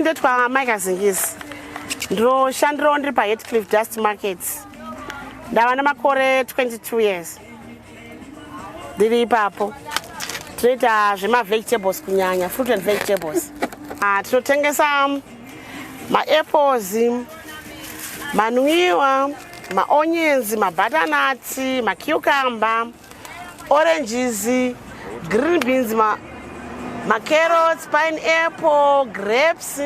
Ndetwa Mukadzi. Ndoshandira ndiri paHeathcliff Dust Market. Ndava namakore 22 years. Ndiri ipapo. Tinoita zvema-vegetables kunyanya, fruit and vegetables. Tinotengesa ma-apples, manwiwa, ma-onions, ma-butternut, ma-cucumber, oranges, green beans, ma-carrots, pineapple, grapes,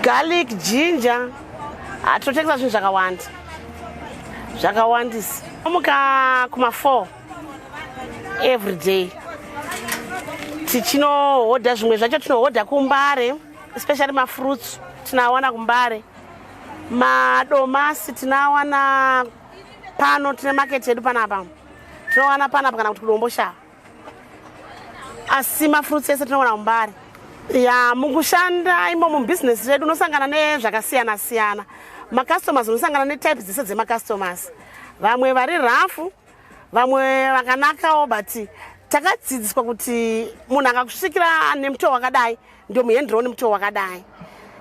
garlic, ginger. Tinotengesa zvinhu zvakawanda. Zvakawandisa. Tomuka kuma-4 every day. Tichinohodha zvimwe zvacho tinohodha kumbare, especially ma-fruits tinawana kumbare. Madomasi tinawana pano, tine market yedu panapa. Tinowana panapa kana kuti kudomboshava. Asi ma-fruits ese tinowana kumbare. Mukushanda imo mubusiness redu unosangana nezvakasiyana siyana. Ma-customers unosangana ne-types dzese dzema-customers. Vamwe vari rafu, vamwe vakanakawo, but takadzidziswa kuti munhu akakusvikira nemutowo wakadai ndio muhenderawo nemutowo wakadai.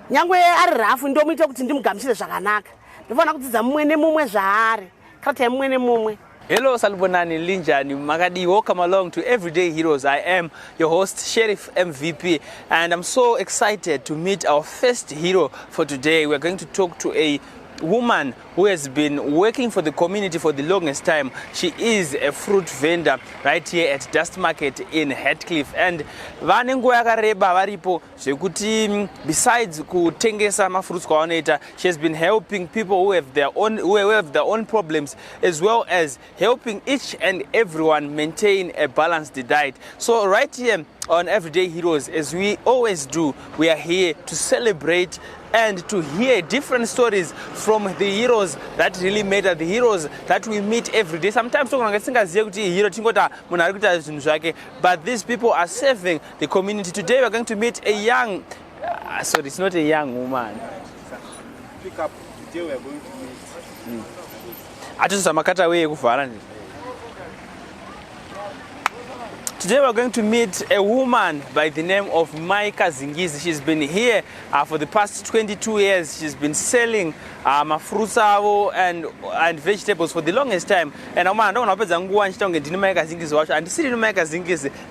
Nyangwe ari rafu ndio muite kuti ndimugamuchire zvakanaka. Ndofana kudzidza mumwe nemumwe zvaari. Kati mumwe nemumwe. Hello, Salubonani Linjani Makadi. Welcome along to Everyday Heroes. I am your host, Sheriff MVP, and I'm so excited to meet our first hero for today. We're going to talk to a woman who has been working for the community for the longest time. She is a fruit vendor right here at Dust Market in Heathcliff, and vanenguva yakareba varipo zvekuti besides kutengesa mafruits kwavanoita, she has been helping people who have their own problems, as well as helping each and everyone maintain a balanced diet. So right here on Everyday Heroes, as we always do, we are here to celebrate and to hear different stories from the heroes that really matter, the heroes that we meet every day. Sometimes but these people are serving the community. Today we're going to meet a young, sorry, it's not a young woman. Pick up, today we're going to meet. Today we're going to meet a woman by the name of Mukadzi. She's been here for the past 22 years. She's been selling fruits and vegetables for the longest time. And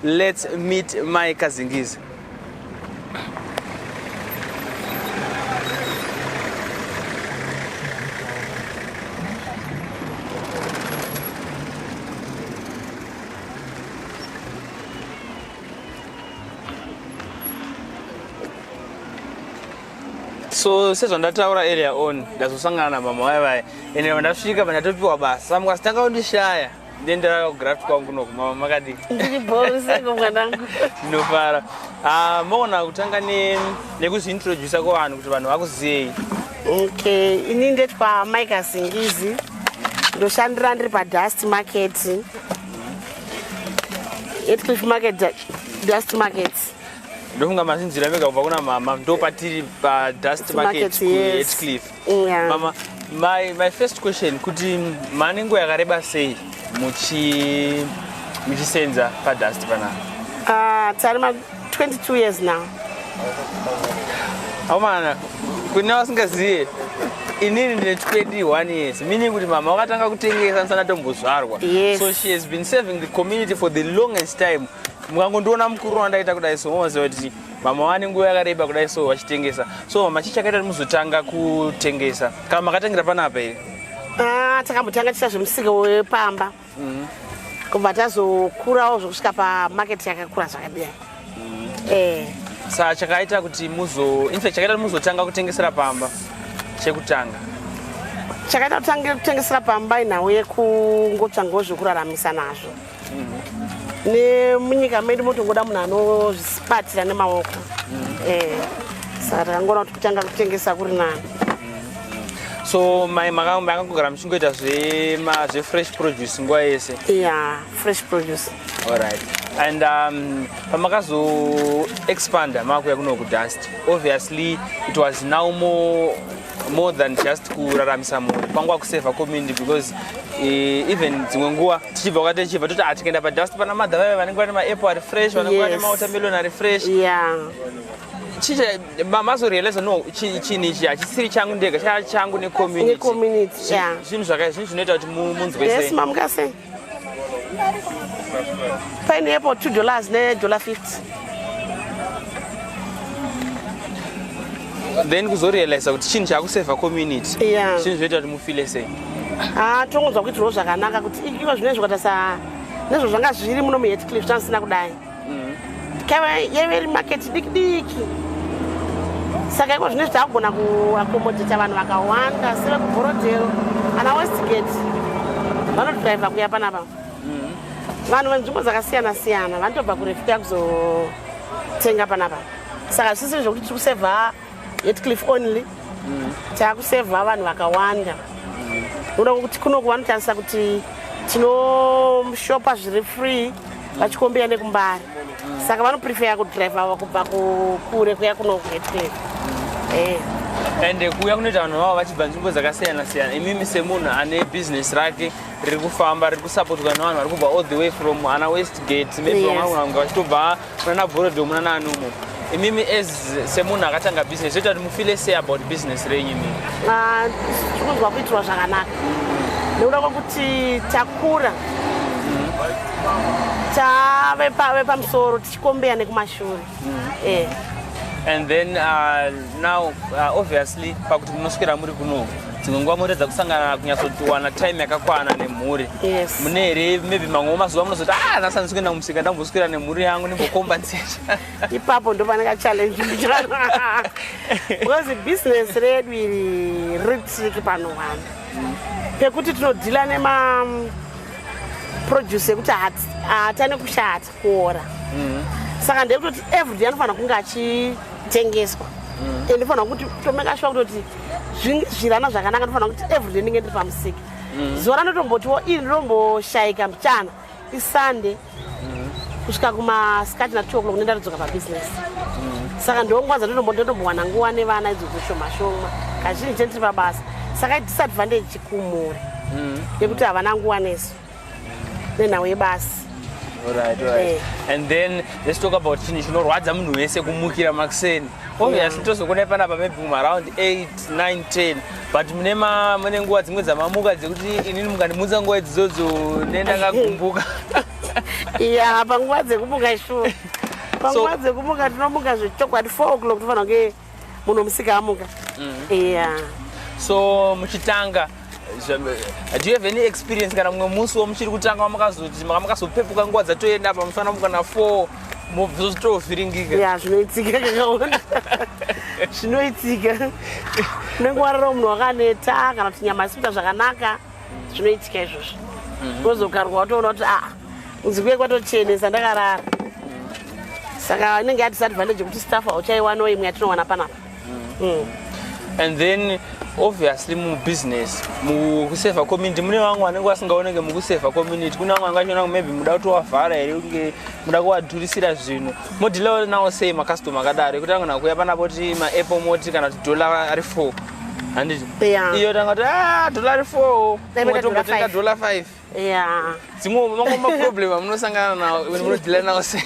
let's meet Mukadzi. So sezvandataura earlier on ndazosangana na mama waye ene ndasvika pandatopiwa basa mukasitanga kundishaya ndendera kugraft kwangu noku mama Makadi Ndibonse komwanangu ndinofara maona kutanga nekuzviintroduce kuvanhu kuti vanhu vakuziyei. Okay, ini ndetwa Mukadzi. Ndoshandira ndiri paDust Market. Heathcliff Market, Dust Market. Ndofunga mazinzira mega kubva kuna mama ndopatiri paDust Market kuHeathcliff. Mama, my first question, kuti manenguva yakareba sei muchisenza paDust panapa? Tarima 22 years now. Amana, kuna vasingazive inini ndine 21 years, meaning kuti mama wakatanga kutengesa nsana tombozvarwa. So she has been serving the community for the longest time. Mukangondiona mukuru wandaita kudai so munoziva kuti mama vane nguva yakareba kudai so vachitengesa. So mama chichakaita muzotanga kutengesa kana makatangira panapa here? Takambotanga ticha zvemusika wepamba. Kubva tazokurawo zvokusvika pamarket yakakura zvakadai. Saka chakaita kuti chakaita muzotanga kutengesera pamba chekutanga? Chakaita kutengesera pamba inhau yekungotsvangawo zvekuraramisa nazvo. Nemunyika medu motongoda munhu anozvibatira nemaoko. Saka takangona kuti kutanga kutengesa kuri nani. So makangogara muchingoita zve-fresh produce nguva yese? Yeah, fresh produce. Alright. And pamakazo-expanda makuya kuno kuDust, obviously it was now more than just kuraramisa munhu. Kwanga kuseva community because even dzimwe nguva tichibva kwati tichibva toti tikaenda paDust pana madhavai vanenge vane maapple ari fresh, vanenge vane mawatermelon ari fresh. chicha mazo realize no chini cha chisiri changu ndega changu ne community. Ne community, yeah. Zvinhu zvinoita kuti munzwe sei. Yes, mamukase. Pineapple $2 ne $50. Then kuzorealize kuti chinhu chakuseva community. Yeah. Zvinhu zvinoita kuti mufile sei. Tongonzwa kuti ro zvakanaka kuti ikiwa zvinezvo katasa nezvo zvanga zviri muno muHeathcliff tansina kudai. Yeveri market diki. Saka iko zvinezvo takugona kuaccommodate vanhu vakawanda seve kuBorodero ana Westgate vanodriva kuya panapa. Vanhu venzvimbo dzakasiyana-siyana vanotobva kurefu kuya kuzotenga panapa. Saka zvisiri zvokuti tiri kusevha Heathcliff only, takusevha vanhu vakawanda. Unoda kuti kuno kuvanotadzisa kuti tinoshopa zviri free vachikombeya nekumbare. Saka vanoprefer kudriva kubva kure kuya kuno kuHeathcliff. And kuya kunoita vanhu vavo vachibva nzvimbo dzakasiyana-siyana. Imimi semunhu ane business rake riri kufamba riri kusupportwa nevanhu vari kubva all the way from ana Westgate, maybe vamwe vachitobva kuna Borodero muna nanumo. Imimi semunhu akatanga business zvoita kuti mufile sei about business renyu imimi? Tikunzwa kuitirwa zvakanaka. Nekuda kwokuti takura tave pamusoro tichikombeya nekumashure. And then now obviously pakuti munoswera muri kuno dzimwe nguva munoredza kusangana kunyatsowana time yakakwana nemhuri. Yes. Mune here maybe mamwe mazuva munozoti nhasi ndisikuenda kumusika ndamboswera nemhuri yangu ndimbokombanseta. Ipapo ndo panenge challenge ndichana. Because business redu iri tricky pano vanhu. Pekuti tinodhila nema produce ekuti hatane kushata kuora. Saka ndekutoti everyday anofanira kunge achitengeswa. Ndinofanira kuti tomeka sure kuti zvirana zvakanaka ndinofanira kuti everyday ndinge ndiri pamusika. Zuva ranotombotiwo iri ndomboshaika mchana iSunday kusvika kumasikati na 2 o'clock nenda ridzoka pabusiness. Saka ndongwaza ndotombowana nguva nevana idzodzo shoma kazhinji tendiri pabasa. Saka disadvantage kumhuri yekuti havana nguva nesu nenhau yebasa. Alright. And then let's talk about chinhu chinorwadza munhu wese kumukira makuseni. Obviously tozokuona panapa maybe around 8, 9, 10. But mune nguva dzimwe dzamamuka dzekuti inini mukandimutsa nguva idzodzo ndakagumbuka. Yeah, panguva dzekumuka sure. Panguva dzekumuka tinomuka zvechokwadi 4 o'clock tofanira kunge munhu musika amuka. Yeah. So muchitanga do you have any experience kana mumwe musi muchiri kutanga makazopepuka nguva dzatoenda apa mufanira mukana 4 muzozotofhiringika? Yeah, zvinoitika kakaona. Zvinoitika. Nenguva rero munhu wakaneta kana kuti nyama isikuita zvakanaka zvinoitika izvozvo. Kozokarwa watoona kuti kunzikuye kwatochenesa ndakarara. Saka inenge yadisadvantage kuti staff hauchaiwanawo imwe yatinowana panapa. And then obviously business mukuseva community mune vamwe vanenge vasingaoneke mukuseva community. Kuna vamwe vangachiona maybe muda kutovavhara here kunge muda kuvadhurisira zvinhu modhila nawo sei makastoma akadaro ekuti angona kuya panapo kuti maapple moti kana kuti $4 ari 4 handiti iyo tangati $4 motombotenga $5. Dzimwe mamwe maproblem amunosangana nawo munodhila nawo sei?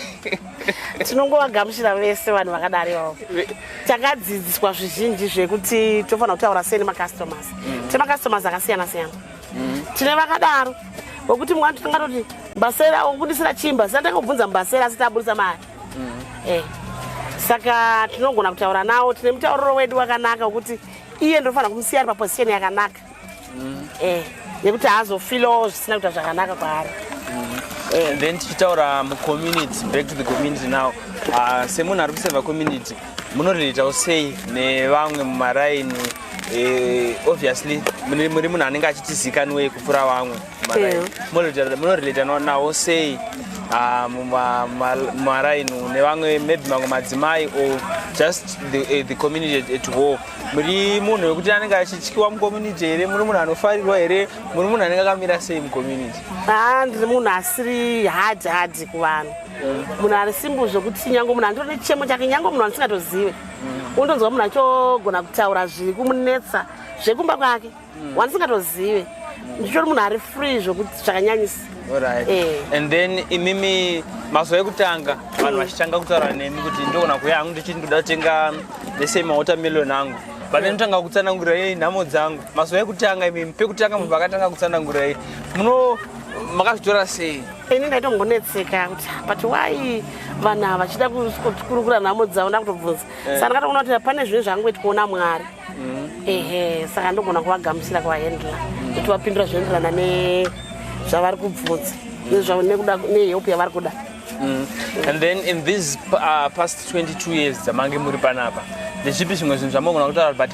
Tinongovagamuchira vese vanhu vakadaro ivavo. Takadzidziswa zvizhinji zvekuti tofanira kutaura sei nemacustomers. Tine macustomers akasiyana-siyana. Tine vakadaro vokuti mwana tingatoti mbasera okundisira chimba sandanga kubvunza mbasera asi tabudisa mari. Saka tinogona kutaura nawo. Tine mutauriro wedu wakanaka wekuti iye ndofanira kumusiya ari paposition yakanaka. Yekuti haazofilo zvisina kuita zvakanaka kwaari. And then tichitaura community, back to the community now. Semunhu ari kuseva community munorelatawo sei nevamwe mumaraini? Obviously muri munhu anenge achitizikanwe kupfuura vamwe mumaraini. Munorelata nawo sei mumaraini nevamwe maybe mamwe madzimai or just the community at whole? Muri munhu wekuti anenge achityiwa mucommunity here? Muri munhu anofarirwa here? Muri munhu anenge akamira sei mucommunity? Ndiri munhu asiri hard kuvanhu. Munhu ari simple zvokuti nyange munhu andiro nechemo chake nyange munhu andisingatozive. Unonzwa munhu achogona kutaura zviri kumunetsa zvekumba kwake wandisingatozive. Nditori munhu ari free zvokuti zvakanyanyisa. Alright. And then imimi mazuva ekutanga vanhu vachitanga kutaura nemi kuti ndogona kuya hangu ndichiti ndoda kutenga lese mawatermelon angu. But ndotanga kutsanangurai nhamo dzangu. Mazuva ekutanga imimi pekutanga munhu akatanga kutsanangurai. Makazvitora sei? Ini ndaitongonetseka kuti why vanhu ava vachida kukurukura nhamo dzavo ndakutobvunza. Saka ndakatoona kuti pane zvinhu zvangoti kuona Mwari. Saka ndogona kuvagamuchira kuvahendla kuti vapindura zvinoenderana nezvavari kubvunza nehelp yavari kuda. And then in these past 22 years dzamange muri panapa, ndezvipi zvimwe zvinhu zvamogona kutaura but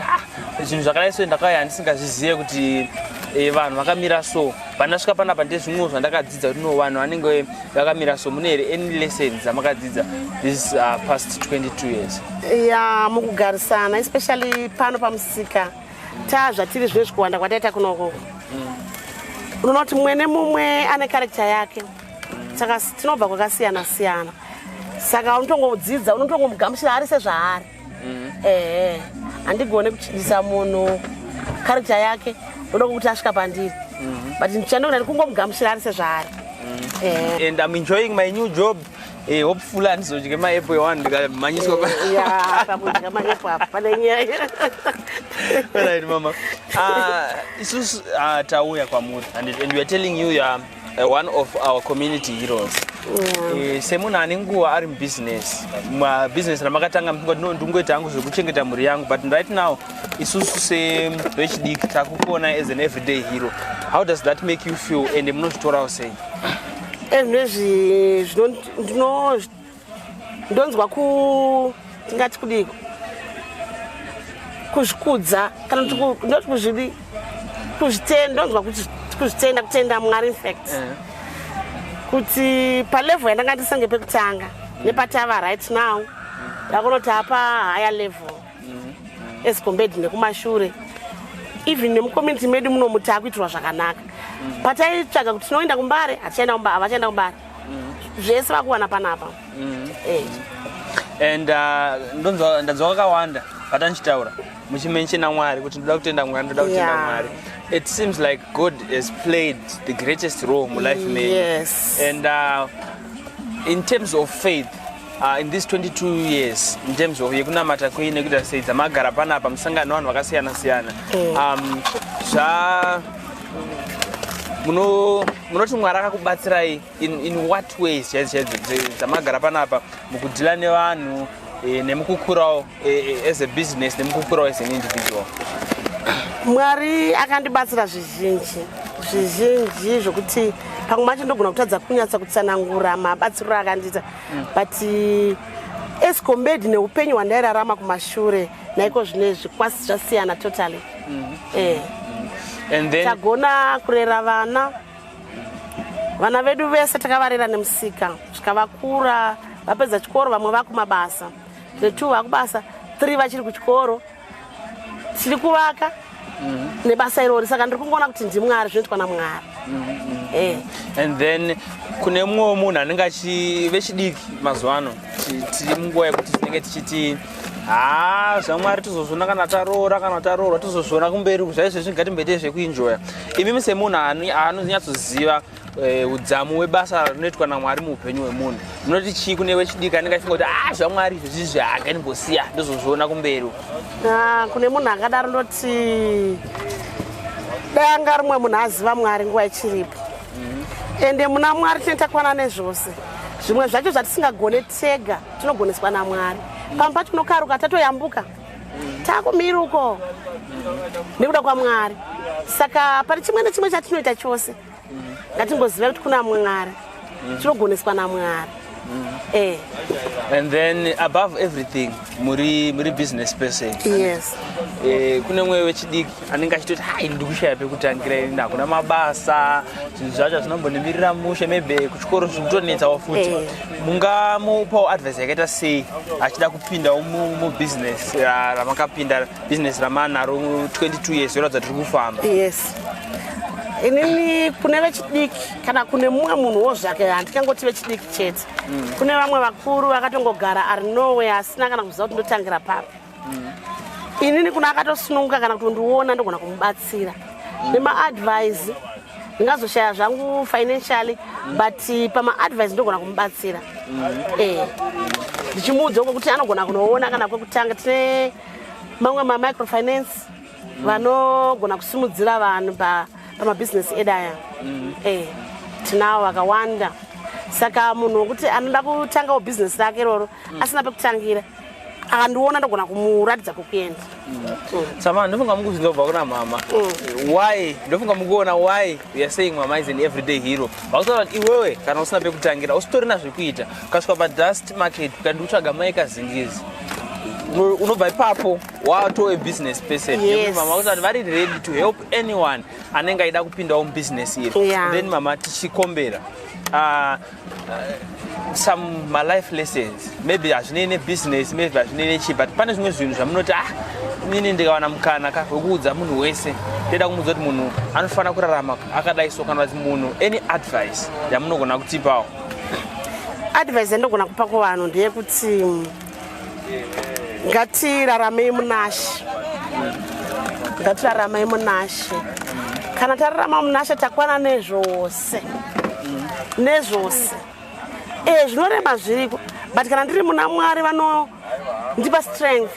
zvinhu zvakadai so ndakauya ndisingazvizive kuti vanhu vakamira so. Pandasvika panapa ndezvimwe zvandakadzidza kuti no vanhu vanenge vakamira so. Mune here any lessons dzamakadzidza these past 22 years? Mukugarisana especially pano pamusika zvatiri zvino zvikuwanda kwataita kunoko. Unoona kuti mumwe nemumwe ane character yake. Saka tinobva kwakasiyana siyana. Saka unotongodzidza unotongomugamuchira ari sezvaari. Handigone kuchindisa munhu character yake ndoda kuti asvika pandiri. But ndichandogona kungomugamuchira ari sezvaari. And I'm enjoying my new job. Hopefully andizodya maapple ewani ndikamanyiswa pakudya maapple apa pane nyaya. Alright mama. Isusu tauya kwamuri and we are telling you are one of our community heroes. Semunhu ane nguva ari mubusiness. Business ramakatanga ndingoita hangu zvekuchengeta mhuri yangu, but right now isusu sevechidiki takukuona as an everyday hero. How does that make you feel and munozvitorawo sei? Ndonzwa tingati kudiko kuzvikudza kana kuti ndonzwa kutenda Mwari in fact. Kuti palevel yandanga ndisange pekutanga nepatava right now ndakunoti apa higher level as compared nekumashure. Even nemucommunity medu muno muti akuitirwa zvakanaka. Pataitsvaga kuti tinoenda kumbare havachaenda kumbare. Zvese vakuwana panapa. And ndanzwa kakawanda patanchitaura muchimenshina Mwari kuti ndoda kutenda Mwari. It seems like God has played the greatest role in life. Yes. And in terms of faith, in these 22 years, in terms of yekunamata kuine kuda sei dzamagara panapa musangano vanhu vakasiyana siyana. Munoti Mwari akakubatsirai in what ways dzamagara panapa mukudhila nevanhu nemukukurawo as a business nemukukurawo as an individual? Mwari akandibatsira zvizhinji zvokuti pamwe macho ndogona kutadza kunyatsa kutsanangura mabatsiro akandiita, but as compared neupenyu hwandairarama kumashure naiko zvinezvi kwasi zvasiyana totally. And then tagona kurera vana vedu vese takavarera nemusika zvikavakura vapedza chikoro, vamwe vakumabasa, 2 vakubasa, 3 vachiri kuchikoro, tiri kuvaka nebasa irori. Saka ndiri kungoona kuti ndiMwari, zvinoitwa naMwari. And then kune mumwe munhu anenge vechidiki mazuva ano tiri munguva yekuti tinenge tichiti zvaMwari tizozviona kana taroora tizozviona kumberi zvaizvozvi ngatimboite zvekuenjoya. Imimi semunhu anonyatsoziva udzamu webasa rinoitwa naMwari muupenyu hwemunhu, munoti chii kune wechidiki anenge achifunga kuti zvaMwari izvozvi zvanga ndimbosiya ndizozviona kumberi? Kune munhu akadaro ndoti dai anga rumwe munhu aziva Mwari nguva ichiripo. Ende muna Mwari tinenge takwana nezvose. Zvimwe zvacho zvatisingagone tega tinogoneswa naMwari. Pamwe pacho tinokaruka tatoyambuka takumira uko nekuda kwaMwari. Saka pari chimwe nechimwe chatinoita chose ngatingoziva kuti kuna Mwari, tinogoneswa naMwari. And then above everything muri business person. Yes. Kune mwe wechidiki anenge achitoti ndikushaya pekutangira ina kuna mabasa zvinhu zvacho zvinombonemirira mushe maybe kuchikoro zvinotonetsawo futi. Mungamupawo advice yakaita sei achida kupinda mubusiness ramakapinda, business ramanaro 22 years yoratidza tiri kufamba? Yes. Inini kune vechidiki kana kune mumwe munhuwo zvake handikangoti vechidiki chete. Kune vamwe vakuru vakatongogara ari nowhere asina kana kuziva kuti ndotangira papi. Inini kuna akatosununguka kana kuti ndiona ndogona kumubatsira nemaadvise ndingazoshaya zvangu financially but pama advice ndogona kumubatsira ndichimuudza kuti anogona kunoona kana kwekutanga tine mamwe microfinance vanogona kusimudzira vanhu pamabusiness edu aya tinawo vakawanda saka munhu wekuti anoda kutangawo business rake iroro asina pekutangira akandiona ndogona kumuratidza kwekuenda Sama ndofunga mukuzindobva kuna mama why ndofunga mukuona why we are saying mama is an everyday hero vakutoa kuti iwewe kana usina pekutangira usitorina zvekuita ukasvika padust market ukandotsvaga maikazingizi unobva ipapo wato a business person mama kuti vari ready to help anyone anenge aida kupindawo mubusiness iri then mama tichikombera some my life lessons maybe hazvinei business maybe hazvinei chi but pane zvimwe zvinhu zvamunoti nini ndikawana mukana wekuudza munhu wese ndida kumuudza kuti munhu anofanira kurarama akadai so kana kuti munhu any advice yamunogona kutipawo advice yandogona kupa kuvanhu ndeyekuti ngatiramei munashe kana tararama munashe takwana nezvose zvinorema zviriko but kana ndiri muna Mwari vanondipa strength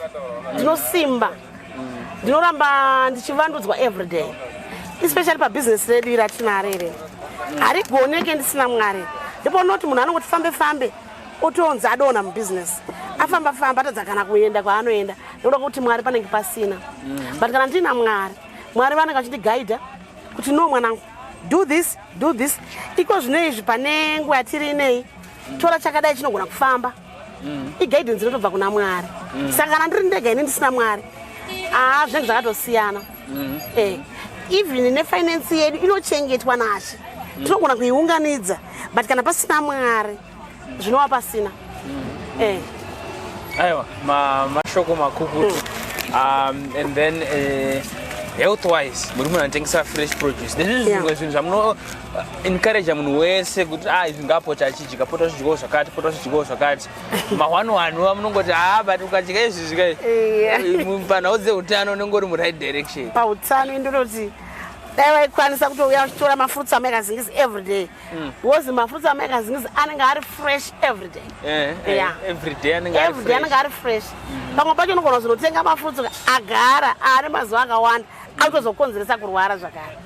ndinosimba ndinoramba ndichivandudzwa everyday especially pabusiness redu ratinaro iri harigoneke ndisina Mwari ndipo noti munhu anongoti fambe otonzi adonha mubusiness afamba atadza kana kuenda kwaanoenda ndoda kuti Mwari panenge pasina but kana ndina Mwari vanenge vachindiguida kuti no mwanangu do this iko zvino izvi pane nguva yatiri inei tora chakadai chinogona kufamba iguidance inotobva kuna Mwari saka kana ndiri ndega ine ndisina Mwari zvinenge zvakatosiyana even nefinance yedu inochengetwa naShe tinogona kuiunganidza but kana pasina Mwari zvinova pasina aiwa mashoko makukutu and then health wise muri munhu anotengesa fresh produce ndezvi zvimwe zvinhu zvamuno encourage munhu wese kuti izvi ngapota achidya pota zvidyiwo zvakati mahwanu munongoti but ukadya izvi zvikai panhau dzeutano unenge uri muright direction pautano indinoti dai waikwanisa kutouya uchitora mafruits amagazingizi everyday because mafruits amagazingizi anenge ari fresh everyday everyday anenge ari fresh pamwe pacho unogona kuzonotenga mafruits agara ari mazuva akawanda autozokonzeresa kurwara zvakare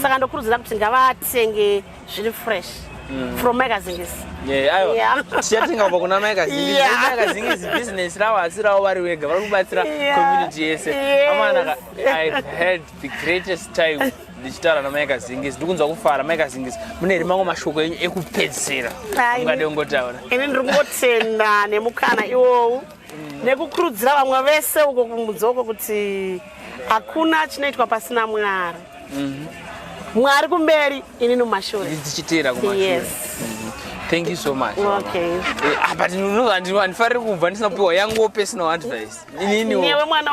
saka ndokurudzira kuti ngavatenge zviri fresh from magazingizi tichatenga kubva kuna magazingizi business ravo hasi ravo vari vega vari kubatsira community yese amanaka I had the greatest time ndichitaura namagazingizi ndikunzwa kufara magazingizi mune rimwe mashoko enyu ekupedzisira ungade ungotaura ini ndiri kungotenda nemukana iwowu nekukurudzira vamwe vese uko kumudzoko kuti hakuna chinoitwa pasina Mwari Mwari kumberi inini mumashure ndichiteera kumashure thank you so much but handifariri kubva ndisina kupiwa yangu personal advice newe mwana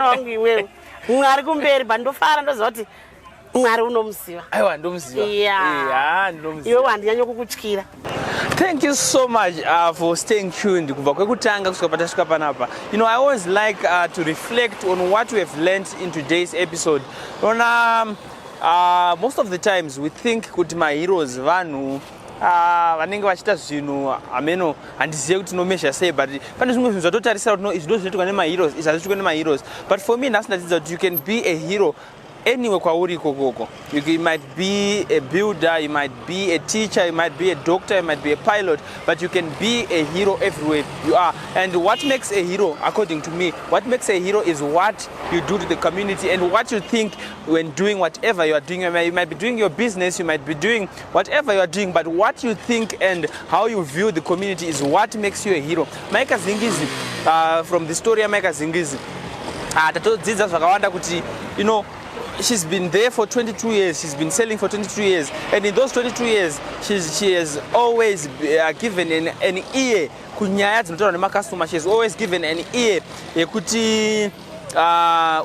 wangu iwewe Mwari kumberi bandofara ndoziva kuti Mwari unomuziva aiwa ndomuziva iwewe handinyanyo kukutyira. Thank you so much for staying tuned. You know, I always like to reflect on what we have learned in today's episode. Most of the times we think kuti my heroes vanhu vanenge vachita zvinhu ameno handizive kuti nomezha sei but pane zvimwe zvinhu zvatotarisira kuti izvi ndozvinoitwa nemaheroes izvi hazviitwa nemaheroes but for me nhasi ndatidza kuti you can be a hero anywhere kwauri ikokoko. You might be a builder, you might be a teacher, you might be a doctor, you might be a pilot, but you can be a hero everywhere you are. And what makes a hero, according to me, what makes a hero is what you do to the community and what you think when doing whatever you are doing. You might be doing your business, you might be doing whatever you are doing, but what you think and how you view the community is what makes you a hero. Maika Zingizi, from the story of Maika Zingizi, tatodzidza zvakawanda kuti, you know, she's been there for 22 years. She's been selling for 22 years. And in those 22 years, she has always given an ear. She has always given an ear.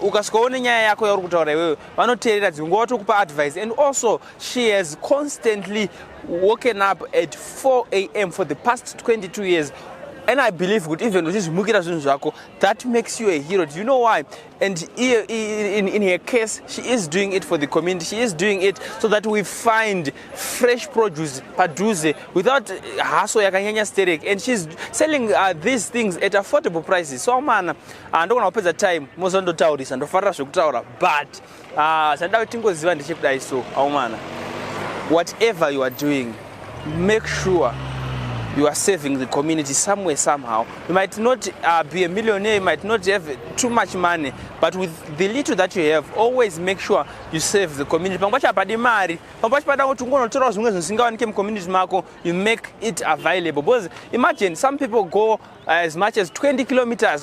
Ukaskoone nyaya yako yauri kutaura iwewe vanoteerera dzinguva tokupa advice. And also she has constantly woken up at 4 a.m. for the past 22 years And I believe good even uchizvimukira zvinhu zvako, that makes you a hero. Do you know why? And in her case, she is doing it for the community. She is doing it so that we find fresh produce padhuze without hassle yakanyanya sterek. And she's selling these things at affordable prices. So man, ndogona kupedza time muzondotaurisa ndofarira zvekutaura, but sandava tingoziva ndechekudai. So man, whatever you are doing, make sure you are saving the community somewhere, somehow. You might not be a millionaire, you might not have too much money, but with the little that you have, always make sure you save the community. You make it available. Because imagine some people go as much as 20 kilometers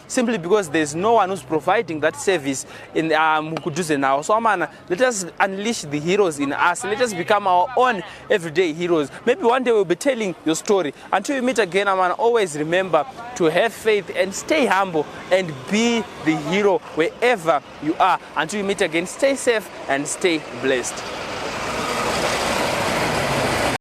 simply because there's no one who's providing that service in Mukadzi now. So man, let us unleash the heroes in us. Let us become our own everyday heroes. Maybe one day we'll be telling your story. Until we meet again, man, always remember to have faith and stay humble and be the hero wherever you are. Until we meet again, stay safe and stay blessed.